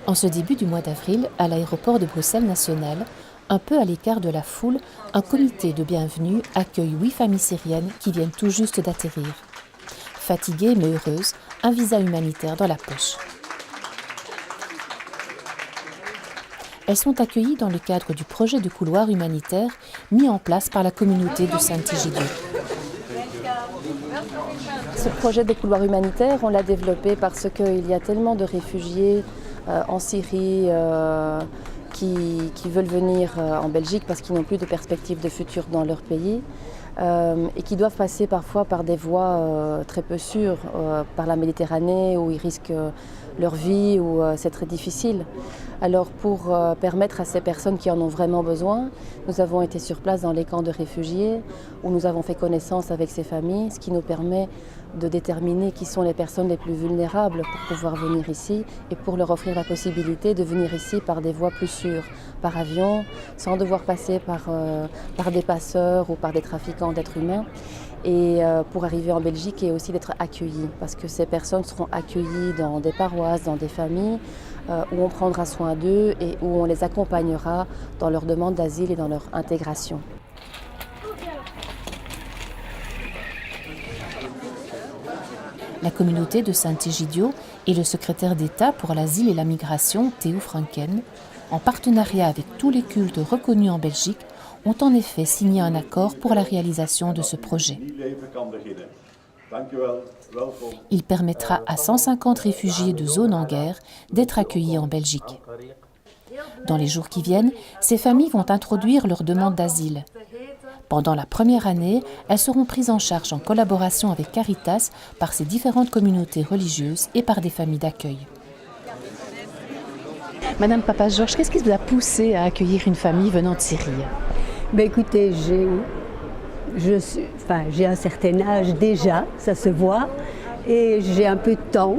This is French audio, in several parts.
En ce début du mois d'avril, à l'aéroport de Bruxelles National, un peu à l'écart de la foule, un comité de bienvenue accueille 8 familles syriennes qui viennent tout juste d'atterrir. Fatiguées mais heureuses, un visa humanitaire dans la poche. Elles sont accueillies dans le cadre du projet de couloir humanitaire mis en place par la communauté de Saint-Egidio. Ce projet de couloir humanitaire, on l'a développé parce qu'il y a tellement de réfugiés en Syrie qui veulent venir en Belgique parce qu'ils n'ont plus de perspective de futur dans leur pays et qui doivent passer parfois par des voies très peu sûres, par la Méditerranée où ils risquent leur vie, où c'est très difficile. Alors pour permettre à ces personnes qui en ont vraiment besoin, nous avons été sur place dans les camps de réfugiés où nous avons fait connaissance avec ces familles, ce qui nous permet de déterminer qui sont les personnes les plus vulnérables pour pouvoir venir ici et pour leur offrir la possibilité de venir ici par des voies plus sûres, par avion, sans devoir passer par des passeurs ou par des trafiquants d'êtres humains. Et pour arriver en Belgique et aussi d'être accueillis, parce que ces personnes seront accueillies dans des paroisses, dans des familles, où on prendra soin d'eux et où on les accompagnera dans leur demande d'asile et dans leur intégration. La communauté de Saint-Egidio et le secrétaire d'État pour l'asile et la migration, Theo Franken, en partenariat avec tous les cultes reconnus en Belgique, ont en effet signé un accord pour la réalisation de ce projet. Il permettra à 150 réfugiés de zones en guerre d'être accueillis en Belgique. Dans les jours qui viennent, ces familles vont introduire leur demande d'asile. Pendant la première année, elles seront prises en charge en collaboration avec Caritas par ces différentes communautés religieuses et par des familles d'accueil. Madame Papa-Georges, qu'est-ce qui vous a poussé à accueillir une famille venant de Syrie ? Écoutez, j'ai un certain âge déjà, ça se voit, et j'ai un peu de temps.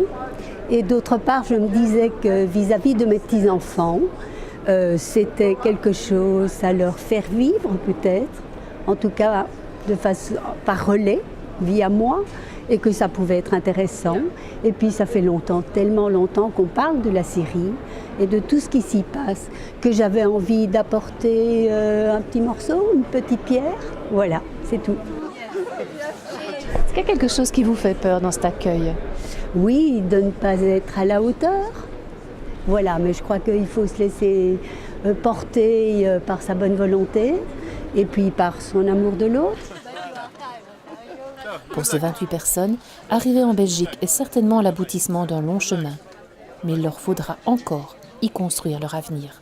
Et d'autre part, je me disais que vis-à-vis de mes petits-enfants, c'était quelque chose à leur faire vivre peut-être, en tout cas par relais, via moi, et que ça pouvait être intéressant. Et puis ça fait longtemps, tellement longtemps qu'on parle de la Syrie et de tout ce qui s'y passe, que j'avais envie d'apporter un petit morceau, une petite pierre. Voilà, c'est tout. Est-ce qu'il y a quelque chose qui vous fait peur dans cet accueil ? Oui, de ne pas être à la hauteur. Voilà, mais je crois qu'il faut se laisser porter par sa bonne volonté et puis par son amour de l'autre. Pour ces 28 personnes, arriver en Belgique est certainement l'aboutissement d'un long chemin. Mais il leur faudra encore y construire leur avenir.